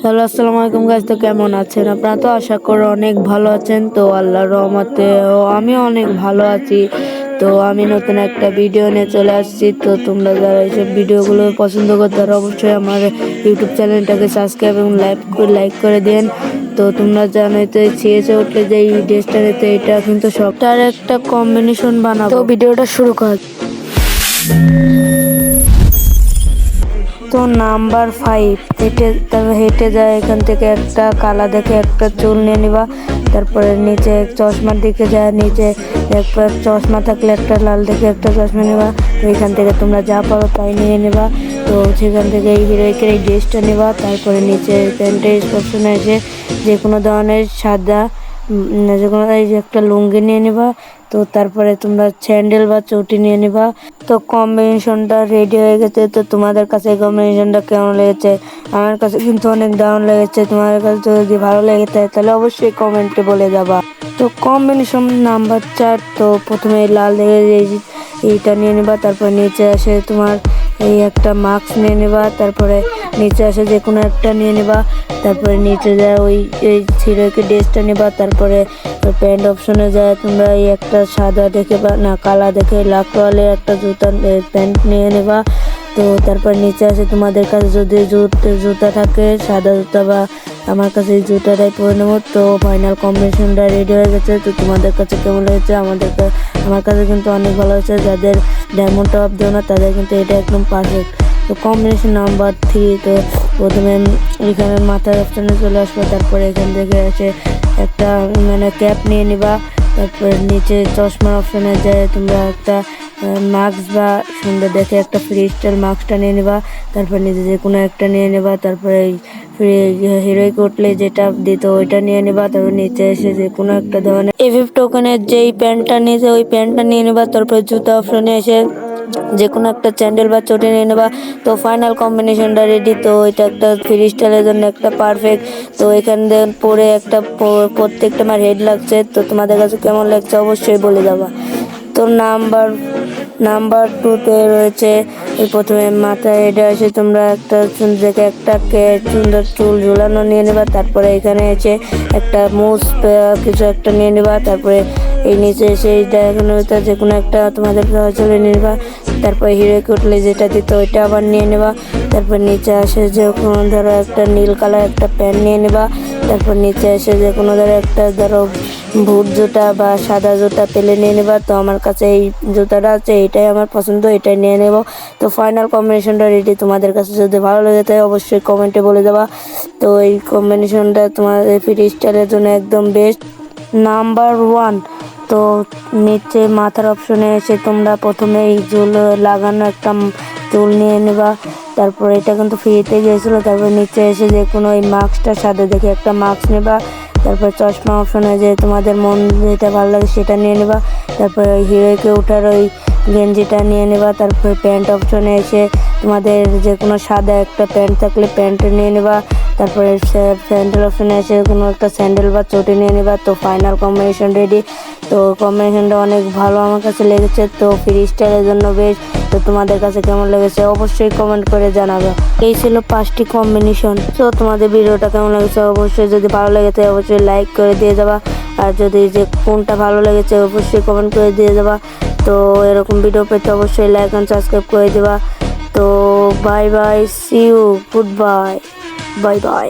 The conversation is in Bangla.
হ্যালো, আসসালামু আলাইকুম গাইস। তো কেমন আছেন আপনারা? তো আশা করি অনেক ভালো আছেন। তো আল্লাহর রহমতে আমি অনেক ভালো আছি। তো আমি নতুন একটা ভিডিও নিয়ে চলে আসছি। তো তোমরা যারা এইসব ভিডিওগুলো পছন্দ করো তারা অবশ্যই আমার ইউটিউব চ্যানেলটাকে সাবস্ক্রাইব এবং লাইক করে দেন। তো তোমরা জানোই তো সিএসে উঠলে যে এই ড্রেসটা নিতে, এটা কিন্তু সবটার একটা কম্বিনেশন বানাবো। তো ভিডিওটা শুরু কর। তো নাম্বার 5 হেঁটে যায়, এখান থেকে একটা কালা দেখে একটা চুল নিয়ে নিবা। তারপরে নিচে চশমার দিকে যায়, নিচে একটা চশমা থাকলে একটা লাল দেখে একটা চশমা নেবা। তো এখান থেকে তোমরা যা পারো তাই নিয়ে নেবা। তো সেখান থেকে এই হিরোইকের এই ড্রেসটা নেবা। তারপরে নিচে প্যান্টের অপশনে এসে যে কোনো ধরনের সাদা যে কোনো এই যে একটা লুঙ্গি নিয়ে নেবা। তো তারপরে তোমরা স্যান্ডেল বা চটি নিয়ে নিবা। তো কম্বিনেশনটা রেডি হয়ে গেছে। তো তোমাদের কাছে এই কম্বিনেশনটা কেমন লেগেছে? আমার কাছে কিন্তু অনেক দারুণ লেগেছে। তোমাদের কাছে যদি ভালো লেগে থাকে তাহলে অবশ্যই কমেন্টে বলে যাবা। তো কম্বিনেশন নাম্বার 4, তো প্রথমে লাল দেখে এইটা নিয়ে নেবা। তারপর নিচে আসে তোমার এই একটা মাস্ক নিয়ে নেবা। তারপরে নিচে আসে যে কোনো একটা নিয়ে নেবা। তারপরে নিচে যায় ওই এই হিরোইকের ড্রেসটা নেবা। তারপরে প্যান্ট অপশনে যায় তোমরা এই একটা সাদা দেখে বা না কালা দেখে লাকওয়ালে একটা প্যান্ট নিয়ে নেবা। তো তারপর নিচে আসে তোমাদের কাছে যদি জুতা থাকে, সাদা জুতা বা আমার কাছে এই জুতাটাই পরে নেবো। তো ফাইনাল কম্বিনেশনটা রেডি হয়ে গেছে। তো তোমাদের কাছে কেমন লেগেছে? আমার কাছে কিন্তু অনেক ভালো হয়েছে। যাদের ডায়মন্ড টপ দেও না তাদের কিন্তু এটা একদম পারফেক্ট। তো কম্বিনেশন নাম্বার 3, তো প্রথমে এখানে মাথার অপশানে চলে আসবে। তারপরে এখান থেকে এসে একটা ক্যাপ নিয়ে নিবা। তারপরে নিচে চশমার অপশানে যায় তোমরা একটা মাস্ক বা সুন্দর দেখে একটা ফ্রি স্টাইল মাস্কটা নিয়ে নেবা। তারপর নিচে যে কোনো একটা নিয়ে নেবা। তারপরে হিরোইক উঠলে যেটা দিত ওইটা নিয়ে নেবা। তারপর নিচে এসে যে কোনো একটা ধরনের এফএফ টোকেনের যেই প্যান্টটা নিয়েছে ওই প্যান্টটা নিয়ে নেবা। তারপরে জুতা অপশনে এসে যে কোনো একটা স্যান্ডেল বা চটি নিয়ে নেবা। তো ফাইনাল কম্বিনেশনটা রেডি। তো এটা একটা ফ্রি স্টাইলের জন্য একটা পারফেক্ট। তো এখান থেকে পরে একটা প্রত্যেকটা আমার হেড লাগছে। তো তোমাদের কাছে কেমন লাগছে অবশ্যই বলে যাবা। তো নাম্বার 2-তে রয়েছে প্রথমে মাথায় এটা এসে তোমরা একটা দেখে একটা সুন্দর চুল ঝুলানো নিয়ে নেবা। তারপরে এখানে এসে একটা কিছু একটা নিয়ে নেবা। তারপরে এই নিচে এসে এইটা এখানে যে কোনো একটা তোমাদের চলে নিয়ে নেবা। তারপর হিরোইক উঠলে যেটা দিত ওইটা আবার নিয়ে নেবা। তারপর নিচে আসে যে কোনো ধরো একটা নীল কালার একটা প্যান্ট নিয়ে নেবা। তারপর নিচে এসে যে কোনো একটা বুট জুতা বা সাদা জুতা পেলে নিয়ে নেবা। তো আমার কাছে এই জুতাটা আছে, এটাই আমার পছন্দ, এটাই নিয়ে নেব। তো ফাইনাল কম্বিনেশনটা রেডি। তোমাদের কাছে যদি ভালো লেগে থাকে অবশ্যই কমেন্টে বলে দেবা। তো এই কম্বিনেশনটা তোমাদের ফ্রি স্টাইলের জন্য একদম বেস্ট। নাম্বার 1, তো নিচে মাথার অপশনে এসে তোমরা প্রথমে এই চুল লাগানো একটা চুল নিয়ে নেবা। তারপর এটা কিন্তু ফ্রিতে গিয়েছিলো। তারপর নিচে এসে যে কোনো এই মাস্কটা সাদা দেখে একটা মাস্ক নেবা। তারপর চশমা অপশনে যে তোমাদের মন যেটা ভালো লাগে সেটা নিয়ে নেবা। তারপর ওই হিরোইকে ওঠার ওই গেঞ্জিটা নিয়ে নেবা। তারপর প্যান্ট অপশনে এসে তোমাদের যে কোনো সাদা একটা প্যান্ট থাকলে প্যান্ট নিয়ে নেবা। তারপরে স্যান্ডেল অপশনে এসে কোনো একটা স্যান্ডেল বা চটি নিয়ে নেবা। তো ফাইনাল কম্বিনেশন রেডি। তো কম্বিনেশনটা অনেক ভালো আমার কাছে লেগেছে। তো ফ্রি স্টাইলের জন্য বেশ। তো তোমাদের কাছে কেমন লেগেছে অবশ্যই কমেন্ট করে জানাবে। এই ছিল 5টি কম্বিনেশন। তো তোমাদের ভিডিওটা কেমন লেগেছে অবশ্যই যদি ভালো লেগে থাকে অবশ্যই লাইক করে দিয়ে যাবা। আর যদি যে কোনটা ভালো লেগেছে অবশ্যই কমেন্ট করে দিয়ে যাবা। তো এরকম ভিডিও পেতে অবশ্যই লাইক অ্যান্ড সাবস্ক্রাইব করে দেবা। তো bye bye, see you, goodbye, bye by.